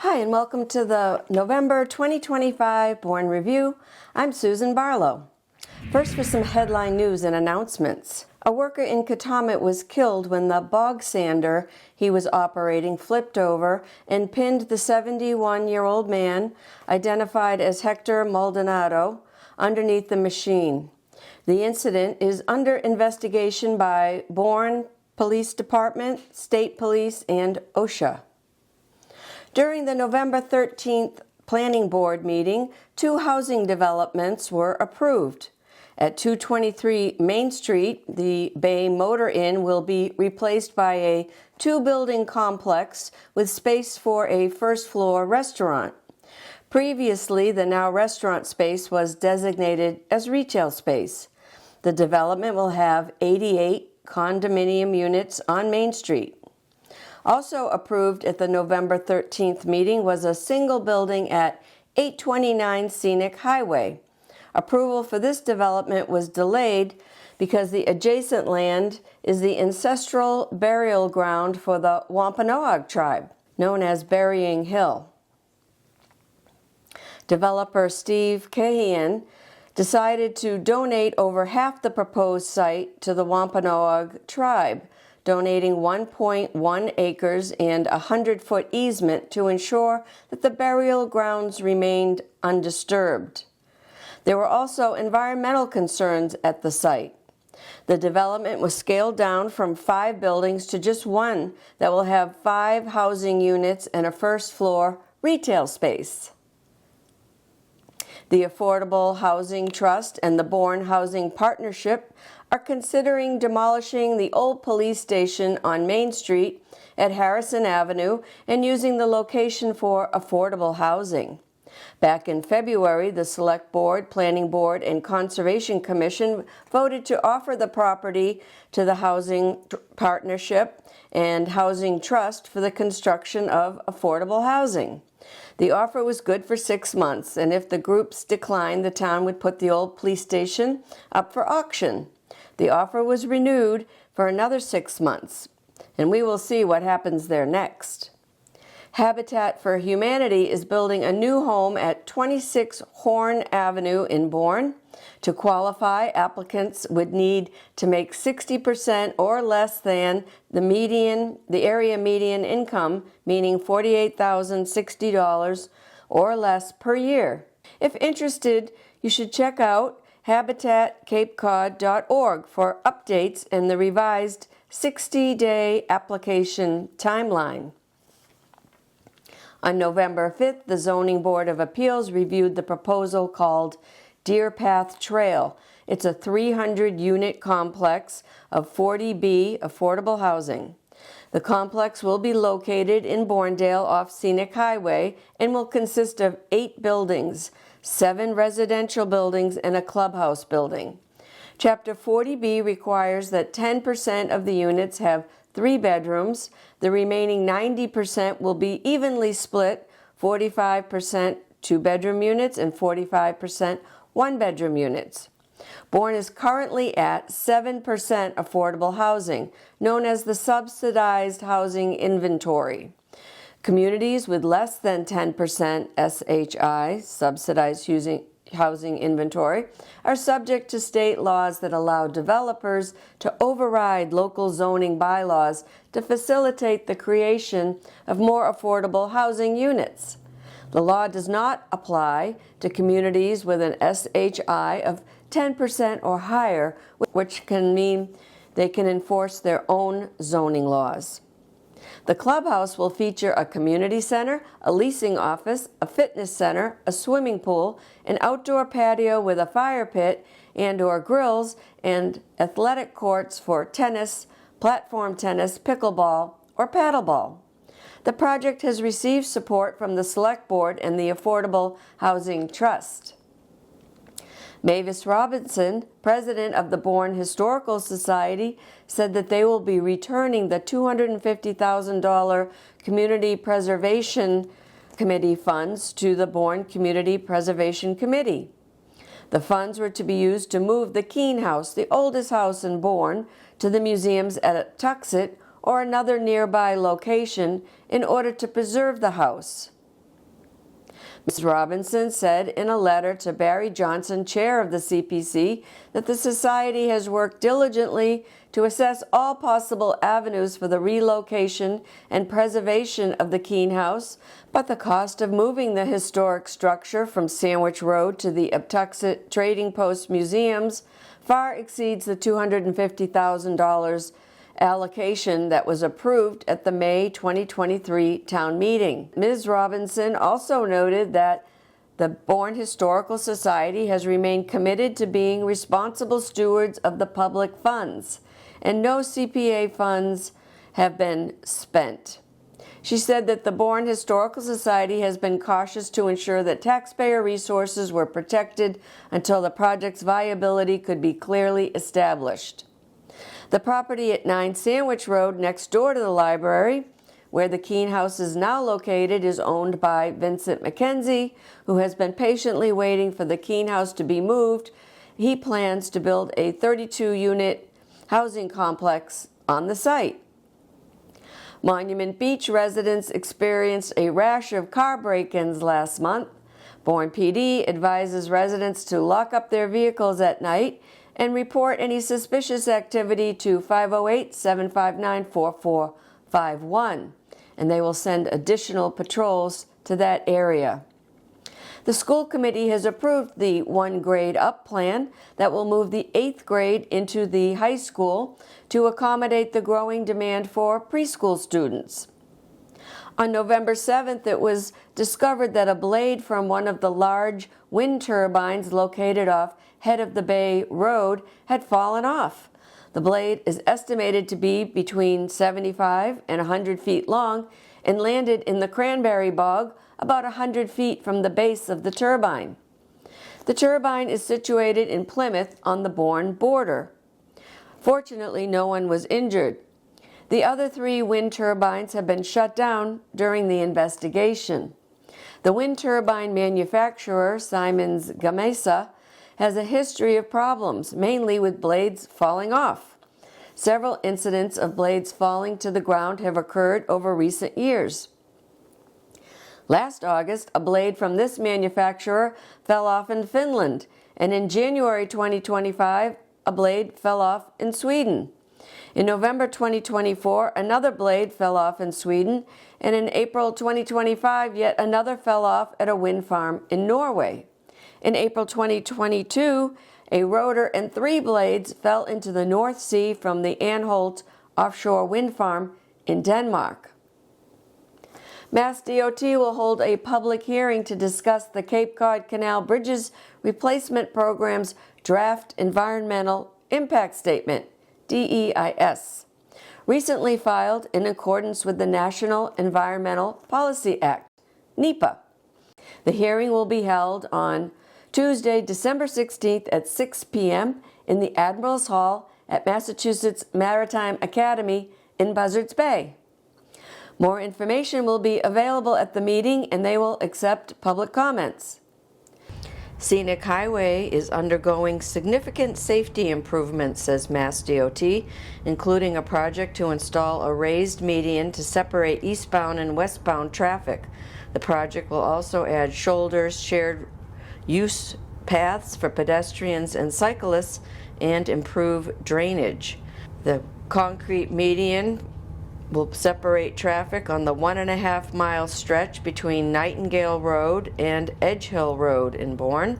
Hi, and welcome to the November 2025 Bourne Review. I'm Susan Barlow. First, for some headline news and announcements. A worker in Katomet was killed when the bog sander he was operating flipped over and pinned the 71-year-old man, identified as Hector Maldonado, underneath the machine. The incident is under investigation by Bourne Police Department, State Police, and OSHA. During the November 13th Planning Board meeting, 2 housing developments were approved. At 223 Main Street, the Bay Motor Inn will be replaced by a 2-building complex with space for a first-floor restaurant. Previously, the now restaurant space was designated as retail space. The development will have 88 condominium units on Main Street. Also approved at the November 13th meeting was a single building at 829 Scenic Highway. Approval for this development was delayed because the adjacent land is the ancestral burial ground for the Wampanoag tribe, known as Burying Hill. Developer Steve Cahian decided to donate over half the proposed site to the Wampanoag tribe, donating 1.1 acres and a 100-foot easement to ensure that the burial grounds remained undisturbed. There were also environmental concerns at the site. The development was scaled down from 5 buildings to just 1 that will have 5 housing units and a first-floor retail space. The Affordable Housing Trust and the Bourne Housing Partnership are considering demolishing the old police station on Main Street at Harrison Avenue and using the location for affordable housing. Back in February, the Select Board, Planning Board, and Conservation Commission voted to offer the property to the Housing Partnership and Housing Trust for the construction of affordable housing. The offer was good for 6 months, and if the groups declined, the town would put the old police station up for auction. The offer was renewed for another 6 months, and we will see what happens there next. Habitat for Humanity is building a new home at 26 Horn Avenue in Bourne. To qualify, applicants would need to make 60% or less than the area median income, meaning $48,060 or less per year. If interested, you should check out habitatcapecod.org for updates and the revised 60-day application timeline. On November 5th, the Zoning Board of Appeals reviewed the proposal called Deer Path Trail. It's a 300-unit complex of 40B affordable housing. The complex will be located in Bournedale off Scenic Highway and will consist of 8 buildings, 7 residential buildings, and a clubhouse building. Chapter 40B requires that 10% of the units have 3 bedrooms. The remaining 90% will be evenly split, 45% 2-bedroom units and 45% 1-bedroom units. Bourne is currently at 7% affordable housing, known as the subsidized housing inventory. Communities with less than 10% SHI, subsidized housing inventory, are subject to state laws that allow developers to override local zoning bylaws to facilitate the creation of more affordable housing units. The law does not apply to communities with an SHI of 10% or higher, which can mean they can enforce their own zoning laws. The clubhouse will feature a community center, a leasing office, a fitness center, a swimming pool, an outdoor patio with a fire pit and/or grills, and athletic courts for tennis, platform tennis, pickleball, or paddleball. The project has received support from the Select Board and the Affordable Housing Trust. Mavis Robinson, president of the Bourne Historical Society, said that they will be returning the $250,000 Community Preservation Committee funds to the Bourne Community Preservation Committee. The funds were to be used to move the Keene House, the oldest house in Bourne, to the museums at Tuxet or another nearby location in order to preserve the house. Ms. Robinson said in a letter to Barry Johnson, chair of the CPC, that the Society has worked diligently to assess all possible avenues for the relocation and preservation of the Keene House, but the cost of moving the historic structure from Sandwich Road to the Uptuxet Trading Post Museums far exceeds the $250,000 allocation that was approved at the May 2023 town meeting. Ms. Robinson also noted that the Bourne Historical Society has remained committed to being responsible stewards of the public funds, and no CPA funds have been spent. She said that the Bourne Historical Society has been cautious to ensure that taxpayer resources were protected until the project's viability could be clearly established. The property at 9 Sandwich Road, next door to the library, where the Keene House is now located, is owned by Vincent McKenzie, who has been patiently waiting for the Keene House to be moved. He plans to build a 32-unit housing complex on the site. Monument Beach residents experienced a rash of car break-ins last month. Bourne PD advises residents to lock up their vehicles at night and report any suspicious activity to 508-759-4451, and they will send additional patrols to that area. The school committee has approved the 1 grade up plan that will move the 8th grade into the high school to accommodate the growing demand for preschool students. On November 7th, it was discovered that a blade from one of the large wind turbines located off Head of the Bay Road had fallen off. The blade is estimated to be between 75 and 100 feet long and landed in the cranberry bog about 100 feet from the base of the turbine. The turbine is situated in Plymouth on the Bourne border. Fortunately, no one was injured. The other 3 wind turbines have been shut down during the investigation. The wind turbine manufacturer, Siemens Gamesa, has a history of problems, mainly with blades falling off. Several incidents of blades falling to the ground have occurred over recent years. Last August, a blade from this manufacturer fell off in Finland, and in January 2025, a blade fell off in Sweden. In November 2024, another blade fell off in Sweden, and in April 2025, yet another fell off at a wind farm in Norway. In April 2022, a rotor and 3 blades fell into the North Sea from the Anholt offshore wind farm in Denmark. Mass DOT will hold a public hearing to discuss the Cape Cod Canal Bridges Replacement Program's Draft Environmental Impact Statement, DEIS, recently filed in accordance with the National Environmental Policy Act, NEPA. The hearing will be held on Tuesday, December 16th at 6 p.m. in the Admirals Hall at Massachusetts Maritime Academy in Buzzards Bay. More information will be available at the meeting, and they will accept public comments. Scenic Highway is undergoing significant safety improvements, says Mass DOT, including a project to install a raised median to separate eastbound and westbound traffic. The project will also add shoulders, shared use paths for pedestrians and cyclists, and improve drainage. The concrete median will separate traffic on the 1.5-mile stretch between Nightingale Road and Edge Hill Road in Bourne.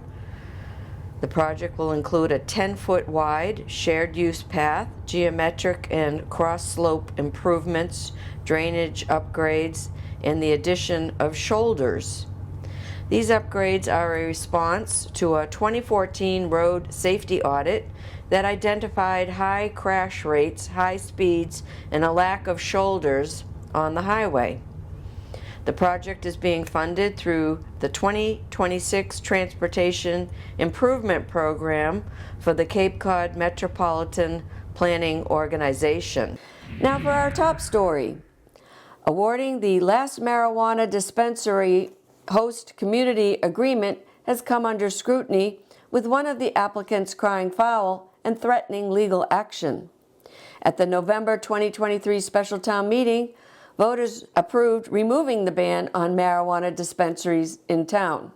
The project will include a 10-foot wide shared use path, geometric and cross-slope improvements, drainage upgrades, and the addition of shoulders. These upgrades are a response to a 2014 road safety audit that identified high crash rates, high speeds, and a lack of shoulders on the highway. The project is being funded through the 2026 Transportation Improvement Program for the Cape Cod Metropolitan Planning Organization. Now for our top story. Awarding the last marijuana dispensary host community agreement has come under scrutiny, with one of the applicants crying foul and threatening legal action. At the November 2023 special town meeting, voters approved removing the ban on marijuana dispensaries in town.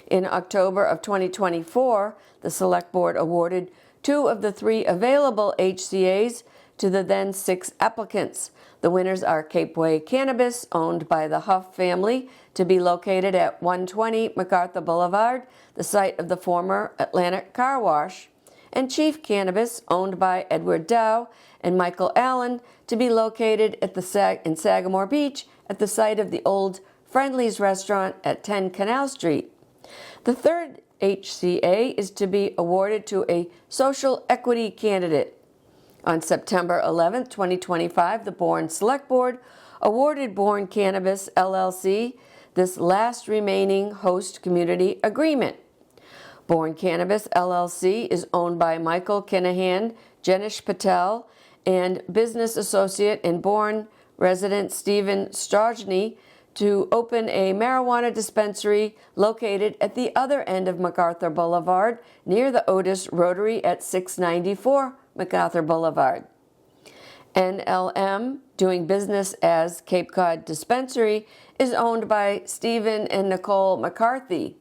In October of 2024, the Select Board awarded 2 of the 3 available HCAs to the then 6 applicants. The winners are Cape Way Cannabis, owned by the Huff family, to be located at 120 MacArthur Boulevard, the site of the former Atlantic Car Wash, and Chief Cannabis, owned by Edward Dow and Michael Allen, to be located at in Sagamore Beach at the site of the old Friendly's restaurant at 10 Canal Street. The third HCA is to be awarded to a social equity candidate. On September 11, 2025, the Bourne Select Board awarded Bourne Cannabis, LLC, this last remaining host community agreement. Bourne Cannabis, LLC is owned by Michael Kinahan, Jenish Patel, and business associate and Bourne resident Stephen Strojny to open a marijuana dispensary located at the other end of MacArthur Boulevard near the Otis Rotary at 694 MacArthur Boulevard. NLM, doing business as Cape Cod Dispensary, is owned by Stephen and Nicole McCarthy.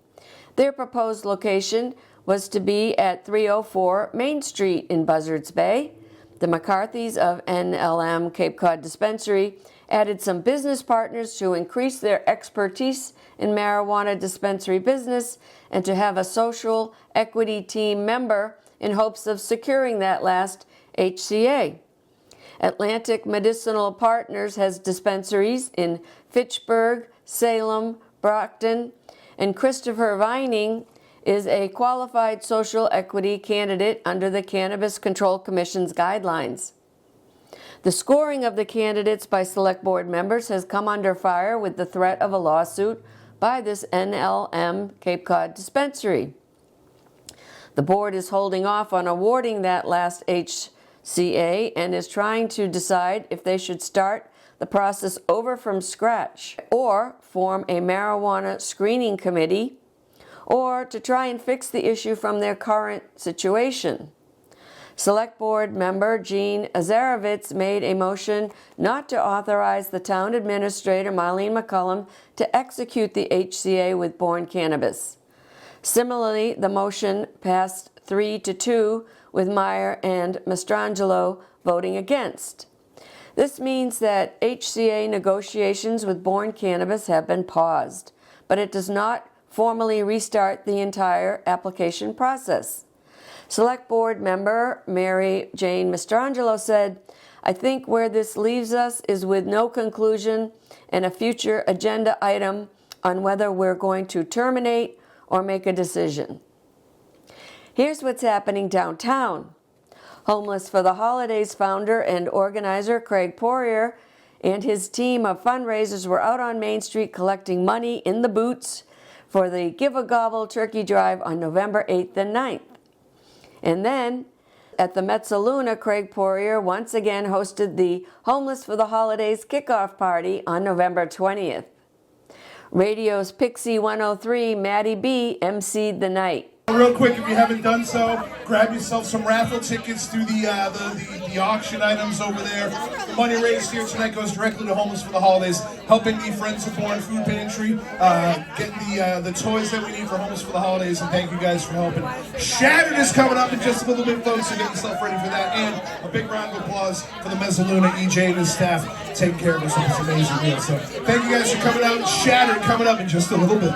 Their proposed location was to be at 304 Main Street in Buzzards Bay. The McCarthys of NLM Cape Cod Dispensary added some business partners to increase their expertise in marijuana dispensary business and to have a social equity team member in hopes of securing that last HCA. Atlantic Medicinal Partners has dispensaries in Fitchburg, Salem, Brockton, and Christopher Vining is a qualified social equity candidate under the Cannabis Control Commission's guidelines. The scoring of the candidates by Select Board members has come under fire with the threat of a lawsuit by this NLM Cape Cod dispensary. The board is holding off on awarding that last HCA and is trying to decide if they should start the process over from scratch or form a marijuana screening committee or to try and fix the issue from their current situation. Select Board member Jean Azarovitz made a motion not to authorize the town administrator, Marlene McCullum, to execute the HCA with Bourne Cannabis. Similarly, the motion passed 3-2 with Meyer and Mastrangelo voting against. This means that HCA negotiations with Bourne Cannabis have been paused, but it does not formally restart the entire application process. Select Board member Mary Jane Mastrangelo said, "I think where this leaves us is with no conclusion and a future agenda item on whether we're going to terminate or make a decision." Here's what's happening downtown. Homeless for the Holidays founder and organizer Craig Poirier and his team of fundraisers were out on Main Street collecting money in the boots for the Give a Gobble turkey drive on November 8th and 9th. And then, at the Mezzaluna, Craig Poirier once again hosted the Homeless for the Holidays kickoff party on November 20th. Radio's Pixie 103, Maddie B, emceed the night. Real quick, if you haven't done so, grab yourself some raffle tickets through the auction items over there. The money raised here tonight goes directly to Homeless for the Holidays, helping the Friends of Bourne Food Pantry, getting the toys that we need for Homeless for the Holidays, and thank you guys for helping. Shattered is coming up in just a little bit, folks, so get yourself ready for that. And a big round of applause for the Mezzaluna, EJ and his staff, taking care of us with this amazing meal. So thank you guys for coming out. Shattered coming up in just a little bit.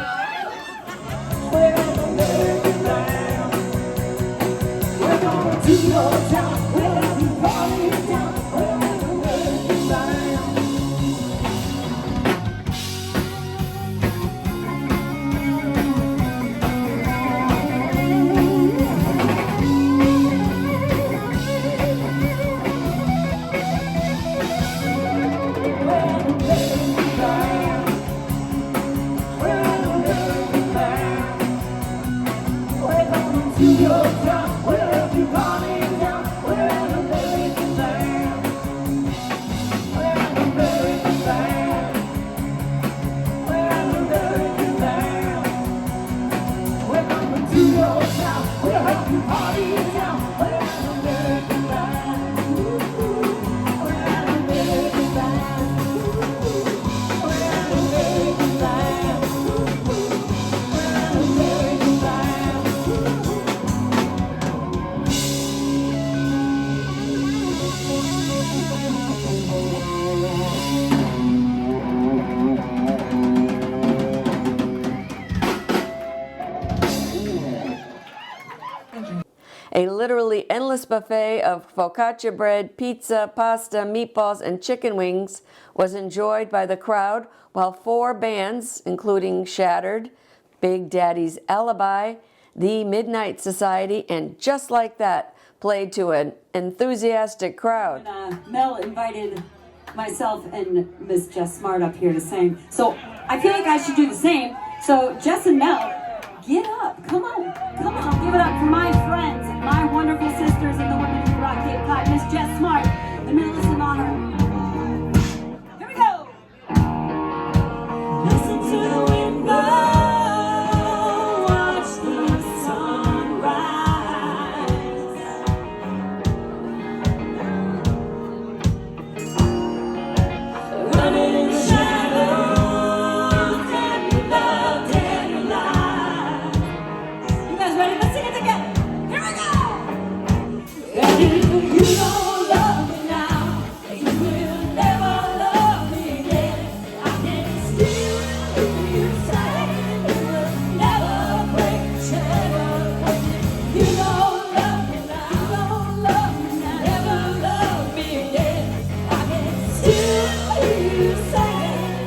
literally endless buffet of focaccia bread, pizza, pasta, meatballs, and chicken wings was enjoyed by the crowd while 4 bands, including Shattered, Big Daddy's Alibi, The Midnight Society, and Just Like That, played to an enthusiastic crowd. Mel invited myself and Miss Jess Smart up here to sing. So I feel like I should do the same. So Jess and Mel, get up. Come on. Come on. Give it up for my friends, my wonderful sisters and the women who rock Cape Cod, Miss Jess Smart and Millicent Honor. Here we go. Listen to the wind blow, watch the sun rise. Running in the shadows, and you loved and you lied. You guys ready? Let's sing it together. Here we go. And if you don't love me now, you will never love me again. I can still hear you say you will never break the chain. You don't love me now, you don't love me now, never love me again. I can still hear you say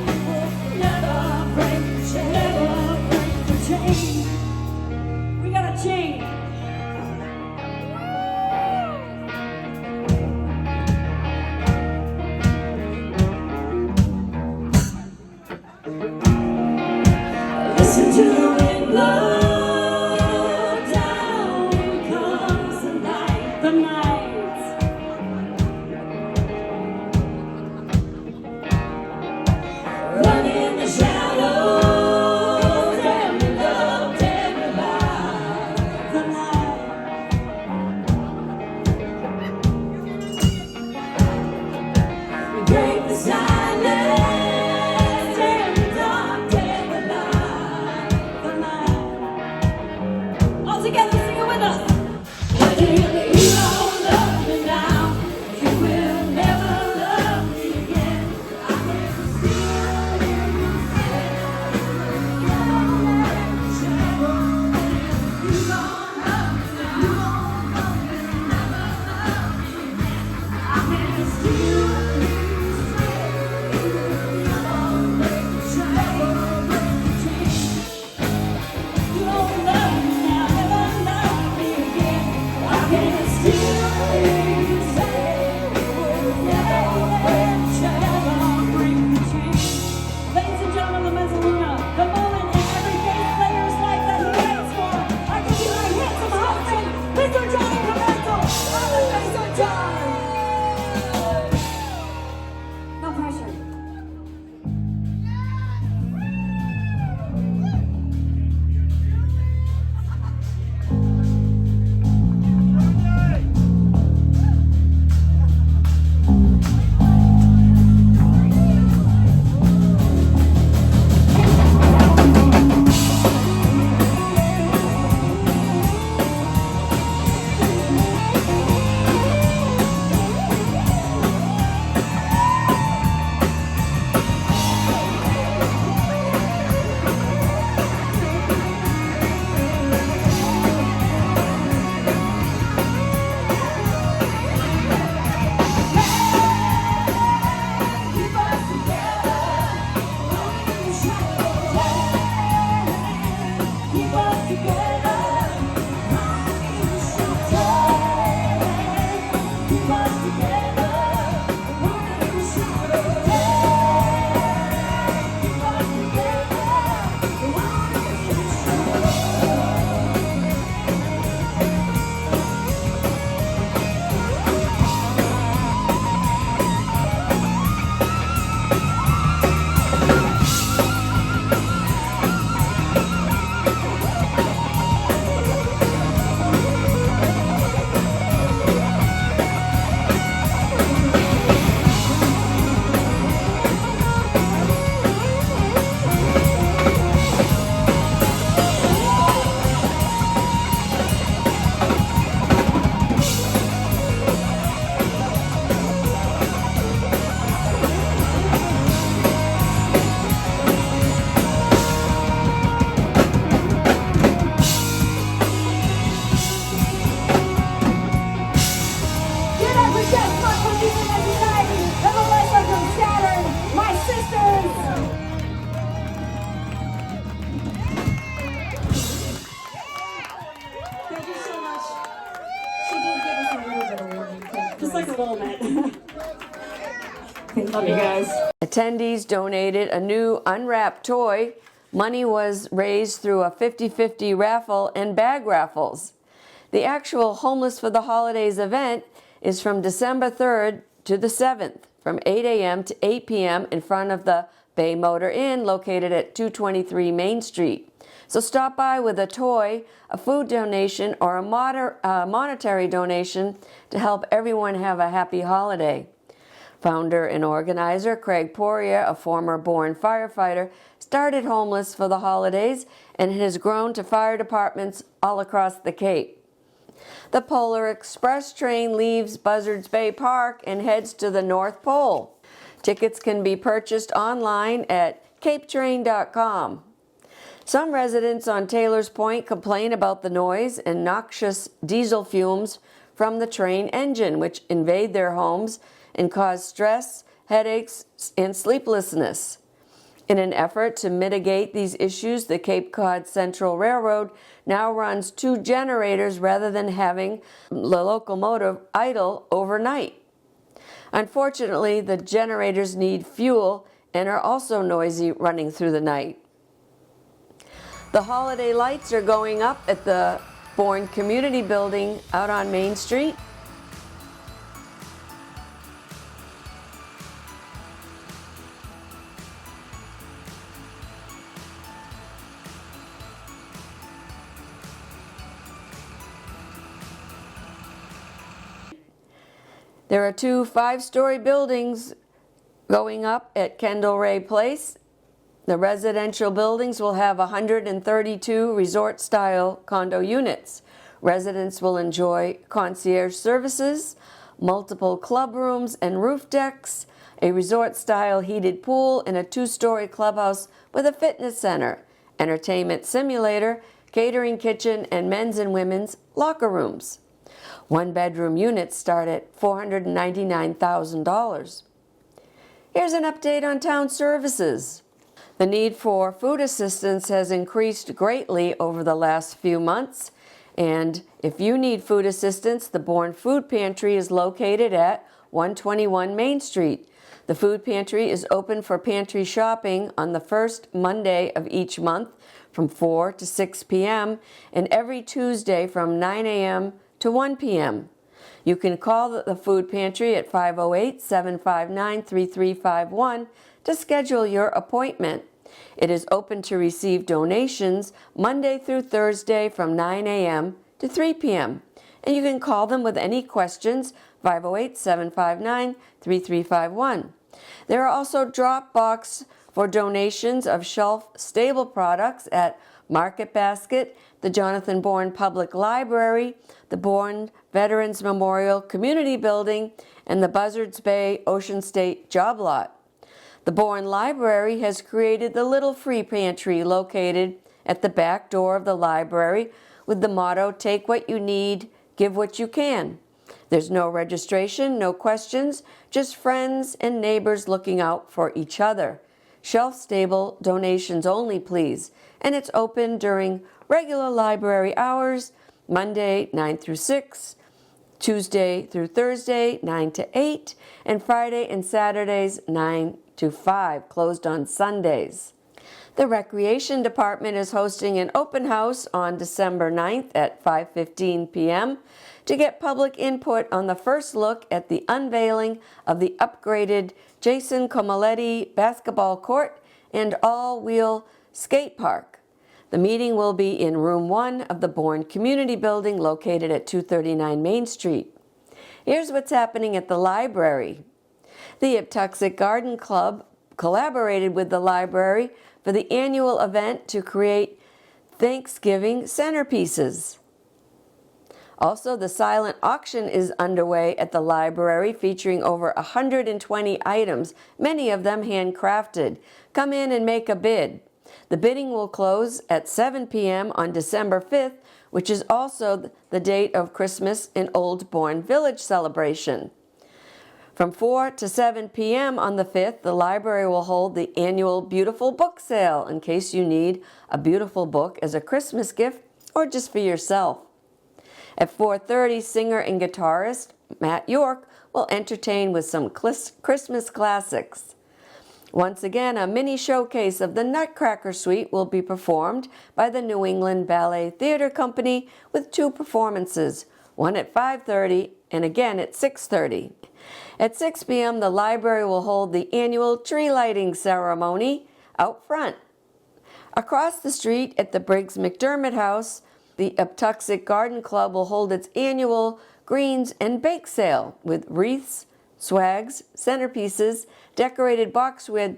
you will never break the chain, never break the chain. We got a chain. Listen to the wind blow, down comes the night, the night. Running in the shadows, and we loved and we lied, the night. We break the silence, and we dark and the light, the night. Love you guys. Attendees donated a new unwrapped toy. Money was raised through a 50-50 raffle and bag raffles. The actual Homeless for the Holidays event is from December 3rd to the 7th, from 8 a.m. to 8 p.m. in front of the Bay Motor Inn located at 223 Main Street. So stop by with a toy, a food donation, or a monetary donation to help everyone have a happy holiday. Founder and organizer Craig Poirier, a former Bourne firefighter, started Homeless for the Holidays and has grown to fire departments all across the Cape. The Polar Express train leaves Buzzards Bay Park and heads to the North Pole. Tickets can be purchased online at capetrain.com. Some residents on Taylor's Point complain about the noise and noxious diesel fumes from the train engine, which invade their homes and cause stress, headaches, and sleeplessness. In an effort to mitigate these issues, the Cape Cod Central Railroad now runs 2 generators rather than having the locomotive idle overnight. Unfortunately, the generators need fuel and are also noisy running through the night. The holiday lights are going up at the Bourne Community Building out on Main Street. There are 2 5-story buildings going up at Kendall Ray Place. The residential buildings will have 132 resort-style condo units. Residents will enjoy concierge services, multiple club rooms and roof decks, a resort-style heated pool, and a 2-story clubhouse with a fitness center, entertainment simulator, catering kitchen, and men's and women's locker rooms. 1-bedroom units start at $499,000. Here's an update on town services. The need for food assistance has increased greatly over the last few months, and if you need food assistance, the Bourne Food Pantry is located at 121 Main Street. The food pantry is open for pantry shopping on the first Monday of each month from 4 to 6 p.m. and every Tuesday from 9 a.m. to 1 p.m. You can call the food pantry at 508-759-3351 to schedule your appointment. It is open to receive donations Monday through Thursday from 9 a.m. to 3 p.m. And you can call them with any questions, 508-759-3351. There are also drop boxes for donations of shelf-stable products at Market Basket, the Jonathan Bourne Public Library, the Bourne Veterans Memorial Community Building, and the Buzzards Bay Ocean State Job Lot. The Bourne Library has created the Little Free Pantry located at the back door of the library with the motto, "Take what you need, give what you can." There's no registration, no questions, just friends and neighbors looking out for each other. Shelf-stable donations only, please. And it's open during regular library hours, Monday 9 through 6, Tuesday through Thursday 9 to 8, and Friday and Saturdays 9 to 5, closed on Sundays. The Recreation Department is hosting an open house on December 9th at 5:15 p.m. to get public input on the first look at the unveiling of the upgraded Jason Comoletti basketball court and all-wheel skate park. The meeting will be in Room 1 of the Bourne Community Building located at 239 Main Street. Here's what's happening at the library. The Iptuxet Garden Club collaborated with the library for the annual event to create Thanksgiving centerpieces. Also, the silent auction is underway at the library featuring over 120 items, many of them handcrafted. Come in and make a bid. The bidding will close at 7 p.m. on December 5th, which is also the date of Christmas in Old Bourne Village celebration. From 4 to 7 p.m. on the 5th, the library will hold the annual Beautiful Book Sale in case you need a beautiful book as a Christmas gift or just for yourself. At 4:30, singer and guitarist Matt York will entertain with some Christmas classics. Once again, a mini showcase of the Nutcracker Suite will be performed by the New England Ballet Theatre Company with 2 performances, one at 5:30 and again at 6:30. At 6 p.m., the library will hold the annual tree lighting ceremony out front. Across the street at the Briggs McDermott House, the Uptuxet Garden Club will hold its annual Greens and Bake Sale with wreaths, swags, centerpieces, decorated boxwood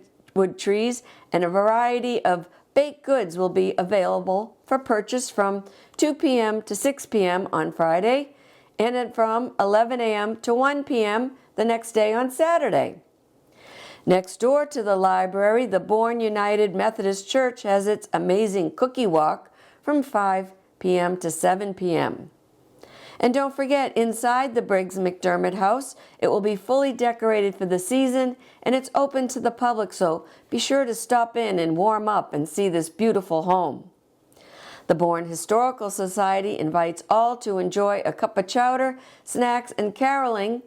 trees, and a variety of baked goods will be available for purchase from 2 p.m. to 6 p.m. on Friday and from 11 a.m. to 1 p.m. the next day on Saturday. Next door to the library, the Bourne United Methodist Church has its amazing cookie walk from 5 p.m. to 7 p.m. And don't forget, inside the Briggs McDermott House, it will be fully decorated for the season and it's open to the public, so be sure to stop in and warm up and see this beautiful home. The Bourne Historical Society invites all to enjoy a cup of chowder, snacks, and caroling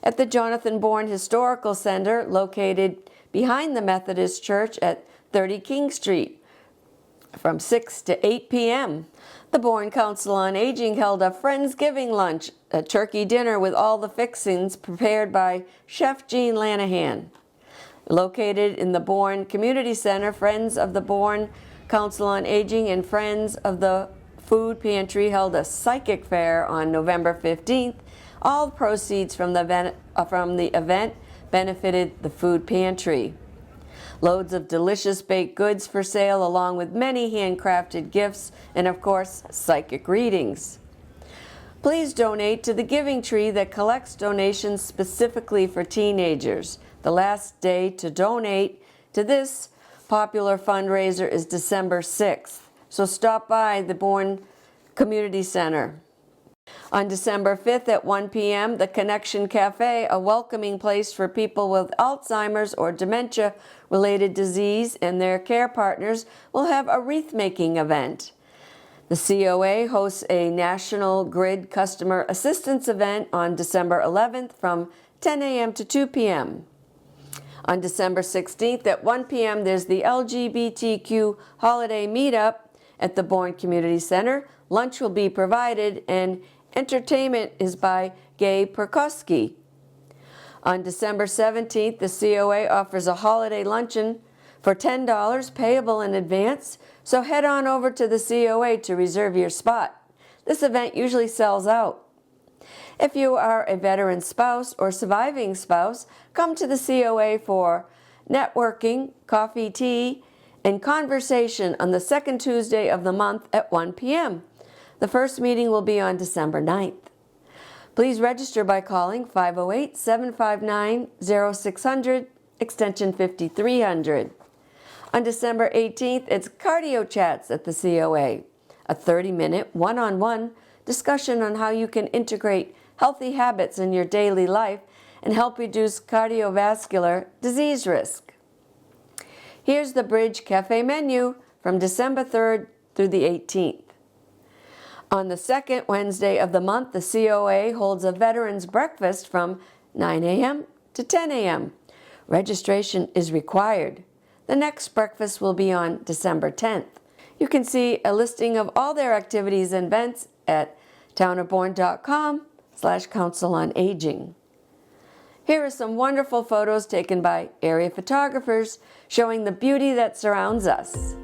at the Jonathan Bourne Historical Center located behind the Methodist Church at 30 King Street from 6 to 8 p.m. The Bourne Council on Aging held a Friendsgiving lunch, a turkey dinner with all the fixings prepared by Chef Jean Lanahan. Located in the Bourne Community Center, Friends of the Bourne Council on Aging and Friends of the Food Pantry held a psychic fair on November 15th. All proceeds from the event benefited the food pantry. Loads of delicious baked goods for sale, along with many handcrafted gifts and, of course, psychic readings. Please donate to the Giving Tree that collects donations specifically for teenagers. The last day to donate to this popular fundraiser is December 6th, so stop by the Bourne Community Center. On December 5th at 1 p.m., the Connection Cafe, a welcoming place for people with Alzheimer's or dementia-related disease and their care partners, will have a wreath-making event. The COA hosts a National Grid Customer Assistance event on December 11th from 10 a.m. to 2 p.m. On December 16th at 1 p.m., there's the LGBTQ holiday meetup at the Bourne Community Center. Lunch will be provided and entertainment is by Gay Perkowski. On December 17th, the COA offers a holiday luncheon for $10 payable in advance, so head on over to the COA to reserve your spot. This event usually sells out. If you are a veteran spouse or surviving spouse, come to the COA for networking, coffee, tea, and conversation on the second Tuesday of the month at 1 p.m. The first meeting will be on December 9th. Please register by calling 508-759-0600, extension 5300. On December 18th, it's Cardio Chats at the COA, a 30-minute one-on-one discussion on how you can integrate healthy habits in your daily life and help reduce cardiovascular disease risk. Here's the Bridge Cafe menu from December 3rd through the 18th. On the second Wednesday of the month, the COA holds a veterans breakfast from 9 a.m. to 10 a.m. Registration is required. The next breakfast will be on December 10th. You can see a listing of all their activities and events at townofbourne.com/Council on Aging. Here are some wonderful photos taken by area photographers showing the beauty that surrounds us.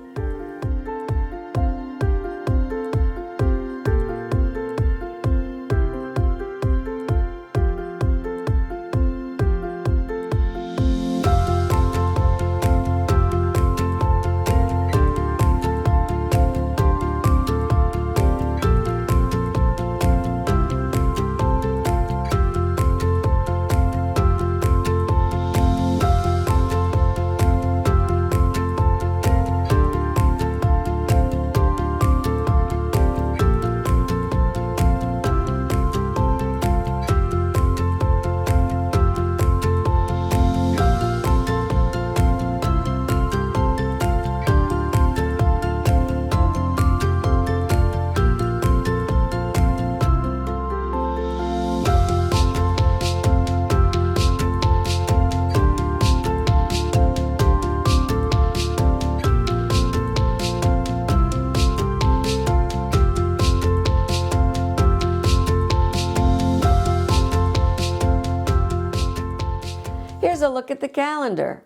a look at the calendar.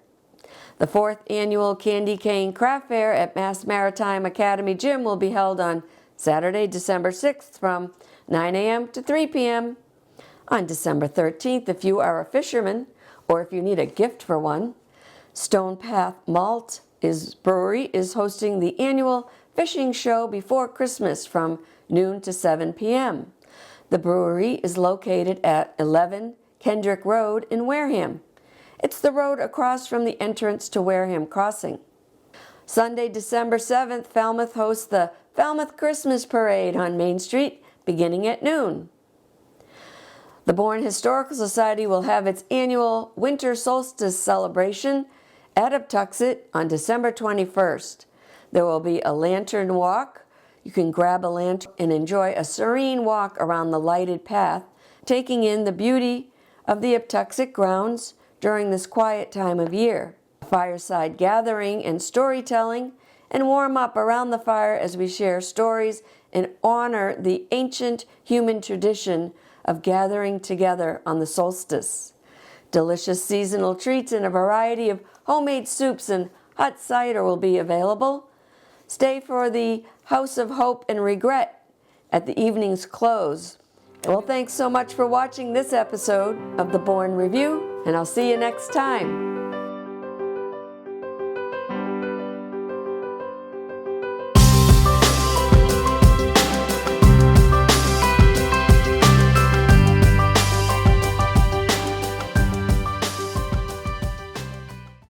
The 4th Annual Candy Cane Craft Fair at Mass Maritime Academy Gym will be held on Saturday, December 6th from 9 a.m. to 3 p.m. On December 13th, if you are a fisherman or if you need a gift for one, Stone Path Malt Brewery is hosting the annual fishing show before Christmas from noon to 7 p.m. The brewery is located at 11 Kendrick Road in Wareham. It's the road across from the entrance to Wareham Crossing. Sunday, December 7th, Falmouth hosts the Falmouth Christmas Parade on Main Street beginning at noon. The Bourne Historical Society will have its annual winter solstice celebration at Uptuxet on December 21st. There will be a lantern walk. You can grab a lantern and enjoy a serene walk around the lighted path, taking in the beauty of the Uptuxet grounds during this quiet time of year. A fireside gathering and storytelling, and warm up around the fire as we share stories and honor the ancient human tradition of gathering together on the solstice. Delicious seasonal treats and a variety of homemade soups and hot cider will be available. Stay for the House of Hope and Regret at the evening's close. Well, thanks so much for watching this episode of the Bourne Review, and I'll see you next time.